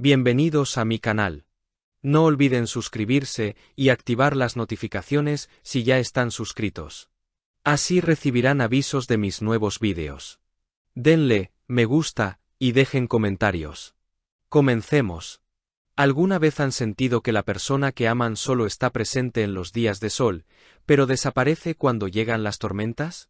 Bienvenidos a mi canal. No olviden suscribirse y activar las notificaciones si ya están suscritos. Así recibirán avisos de mis nuevos vídeos. Denle me gusta y dejen comentarios. Comencemos. ¿Alguna vez han sentido que la persona que aman solo está presente en los días de sol, pero desaparece cuando llegan las tormentas?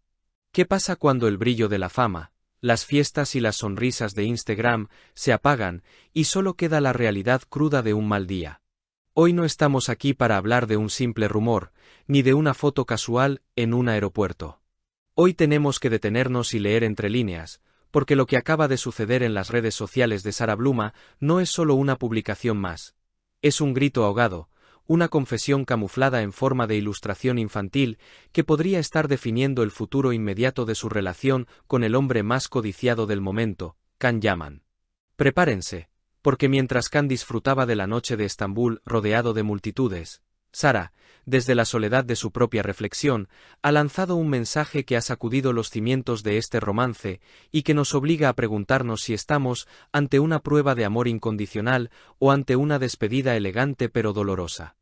¿Qué pasa cuando el brillo de la fama, las fiestas y las sonrisas de Instagram se apagan y solo queda la realidad cruda de un mal día? Hoy no estamos aquí para hablar de un simple rumor, ni de una foto casual en un aeropuerto. Hoy tenemos que detenernos y leer entre líneas, porque lo que acaba de suceder en las redes sociales de Sara Bluma no es solo una publicación más. Es un grito ahogado, una confesión camuflada en forma de ilustración infantil que podría estar definiendo el futuro inmediato de su relación con el hombre más codiciado del momento, Can Yaman. Prepárense, porque mientras Can disfrutaba de la noche de Estambul rodeado de multitudes, Sara, desde la soledad de su propia reflexión, ha lanzado un mensaje que ha sacudido los cimientos de este romance y que nos obliga a preguntarnos si estamos ante una prueba de amor incondicional o ante una despedida elegante pero dolorosa.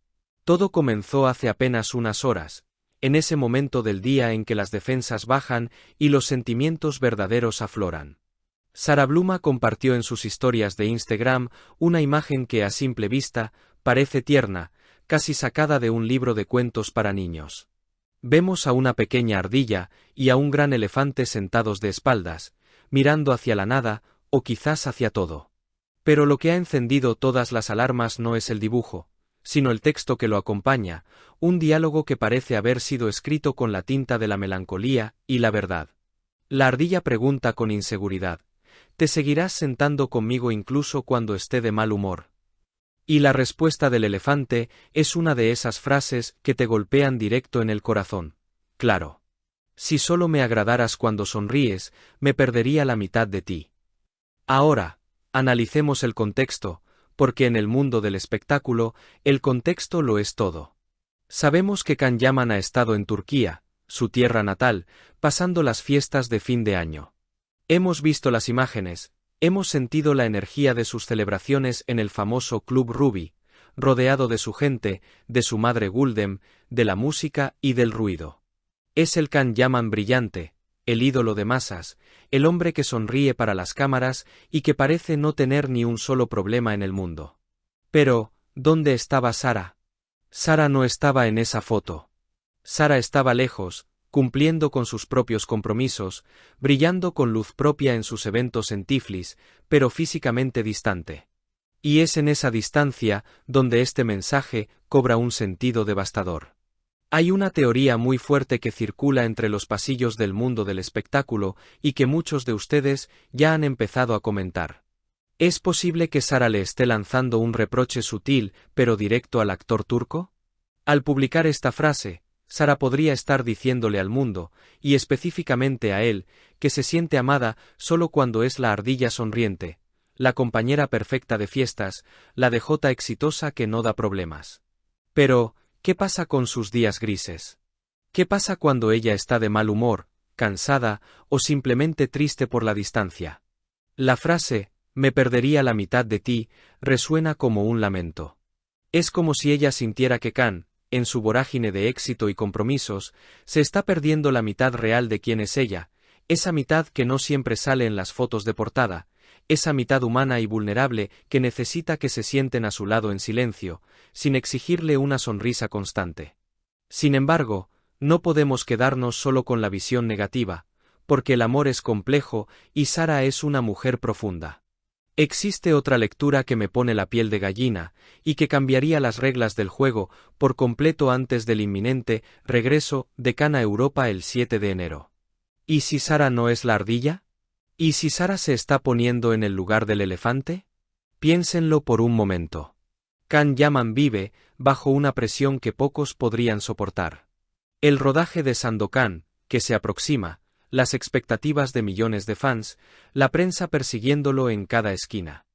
Todo comenzó hace apenas unas horas, en ese momento del día en que las defensas bajan y los sentimientos verdaderos afloran. Sara Bluma compartió en sus historias de Instagram una imagen que a simple vista parece tierna, casi sacada de un libro de cuentos para niños. Vemos a una pequeña ardilla y a un gran elefante sentados de espaldas, mirando hacia la nada, o quizás hacia todo. Pero lo que ha encendido todas las alarmas no es el dibujo, sino el texto que lo acompaña, un diálogo que parece haber sido escrito con la tinta de la melancolía y la verdad. La ardilla pregunta con inseguridad: ¿te seguirás sentando conmigo incluso cuando esté de mal humor? Y la respuesta del elefante es una de esas frases que te golpean directo en el corazón. Claro. Si solo me agradaras cuando sonríes, me perdería la mitad de ti. Ahora, analicemos el contexto, porque en el mundo del espectáculo, el contexto lo es todo. Sabemos que Can Yaman ha estado en Turquía, su tierra natal, pasando las fiestas de fin de año. Hemos visto las imágenes. Hemos sentido la energía de sus celebraciones en el famoso Club Ruby, rodeado de su gente, de su madre Guldem, de la música y del ruido. Es el Can Yaman brillante, el ídolo de masas, el hombre que sonríe para las cámaras y que parece no tener ni un solo problema en el mundo. Pero, ¿dónde estaba Sara? Sara no estaba en esa foto. Sara estaba lejos, cumpliendo con sus propios compromisos, brillando con luz propia en sus eventos en Tiflis, pero físicamente distante. Y es en esa distancia donde este mensaje cobra un sentido devastador. Hay una teoría muy fuerte que circula entre los pasillos del mundo del espectáculo y que muchos de ustedes ya han empezado a comentar. ¿Es posible que Sara le esté lanzando un reproche sutil pero directo al actor turco? Al publicar esta frase, Sara podría estar diciéndole al mundo, y específicamente a él, que se siente amada solo cuando es la ardilla sonriente, la compañera perfecta de fiestas, la DJ exitosa que no da problemas. Pero, ¿qué pasa con sus días grises? ¿Qué pasa cuando ella está de mal humor, cansada o simplemente triste por la distancia? La frase, me perdería la mitad de ti, resuena como un lamento. Es como si ella sintiera que Can, en su vorágine de éxito y compromisos, se está perdiendo la mitad real de quién es ella, esa mitad que no siempre sale en las fotos de portada, esa mitad humana y vulnerable que necesita que se sienten a su lado en silencio, sin exigirle una sonrisa constante. Sin embargo, no podemos quedarnos solo con la visión negativa, porque el amor es complejo y Sara es una mujer profunda. Existe otra lectura que me pone la piel de gallina, y que cambiaría las reglas del juego por completo antes del inminente regreso de Can a Europa el 7 de enero. ¿Y si Sara no es la ardilla? ¿Y si Sara se está poniendo en el lugar del elefante? Piénsenlo por un momento. Can Yaman vive bajo una presión que pocos podrían soportar. El rodaje de Sandokan, que se aproxima, las expectativas de millones de fans, la prensa persiguiéndolo en cada esquina.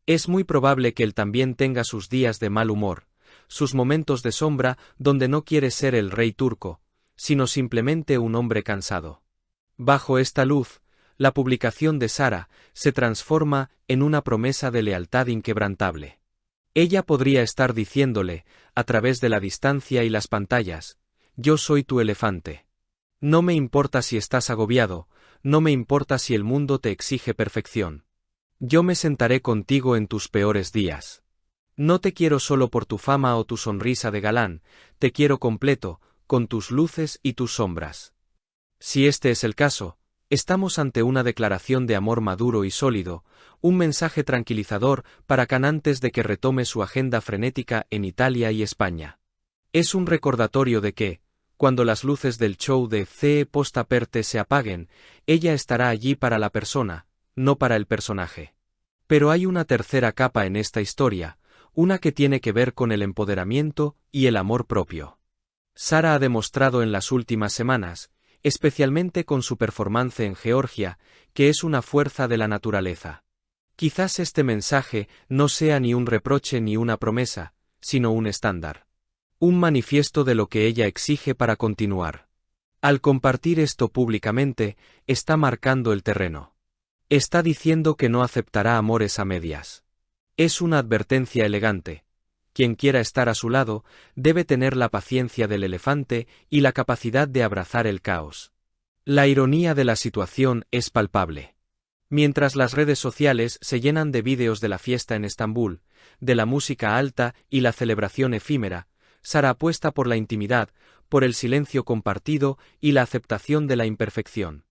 Es muy probable que él también tenga sus días de mal humor, sus momentos de sombra donde no quiere ser el rey turco, sino simplemente un hombre cansado. Bajo esta luz, la publicación de Sara se transforma en una promesa de lealtad inquebrantable. Ella podría estar diciéndole, a través de la distancia y las pantallas, yo soy tu elefante. No me importa si estás agobiado, no me importa si el mundo te exige perfección. Yo me sentaré contigo en tus peores días. No te quiero solo por tu fama o tu sonrisa de galán, te quiero completo, con tus luces y tus sombras. Si este es el caso, estamos ante una declaración de amor maduro y sólido, un mensaje tranquilizador para Can antes de que retome su agenda frenética en Italia y España. Es un recordatorio de que, cuando las luces del show de CE Post Aperte se apaguen, ella estará allí para la persona, no para el personaje. Pero hay una tercera capa en esta historia, una que tiene que ver con el empoderamiento y el amor propio. Sara ha demostrado en las últimas semanas, especialmente con su performance en Georgia, que es una fuerza de la naturaleza. Quizás este mensaje no sea ni un reproche ni una promesa, sino un estándar. Un manifiesto de lo que ella exige para continuar. Al compartir esto públicamente, está marcando el terreno. Está diciendo que no aceptará amores a medias. Es una advertencia elegante. Quien quiera estar a su lado, debe tener la paciencia del elefante y la capacidad de abrazar el caos. La ironía de la situación es palpable. Mientras las redes sociales se llenan de vídeos de la fiesta en Estambul, de la música alta y la celebración efímera, Sara apuesta por la intimidad, por el silencio compartido y la aceptación de la imperfección.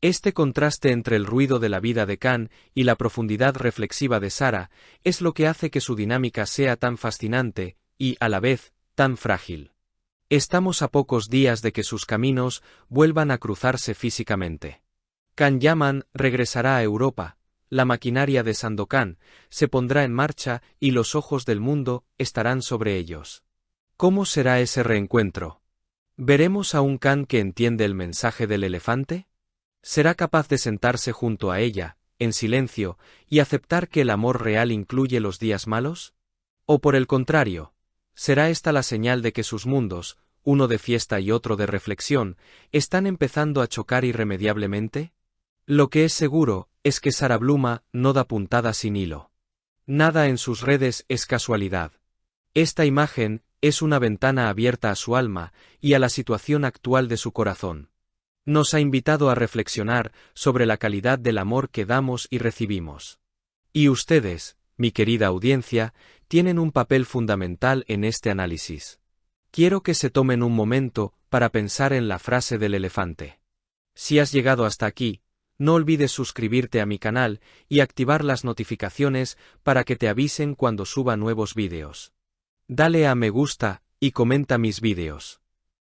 Este contraste entre el ruido de la vida de Can y la profundidad reflexiva de Sara es lo que hace que su dinámica sea tan fascinante y, a la vez, tan frágil. Estamos a pocos días de que sus caminos vuelvan a cruzarse físicamente. Can Yaman regresará a Europa, la maquinaria de Sandokan se pondrá en marcha y los ojos del mundo estarán sobre ellos. ¿Cómo será ese reencuentro? ¿Veremos a un Can que entiende el mensaje del elefante? ¿Será capaz de sentarse junto a ella, en silencio, y aceptar que el amor real incluye los días malos? ¿O por el contrario, será esta la señal de que sus mundos, uno de fiesta y otro de reflexión, están empezando a chocar irremediablemente? Lo que es seguro es que Sara Bluma no da puntada sin hilo. Nada en sus redes es casualidad. Esta imagen es una ventana abierta a su alma y a la situación actual de su corazón. Nos ha invitado a reflexionar sobre la calidad del amor que damos y recibimos. Y ustedes, mi querida audiencia, tienen un papel fundamental en este análisis. Quiero que se tomen un momento para pensar en la frase del elefante. Si has llegado hasta aquí, no olvides suscribirte a mi canal y activar las notificaciones para que te avisen cuando suba nuevos vídeos. Dale a me gusta y comenta mis vídeos.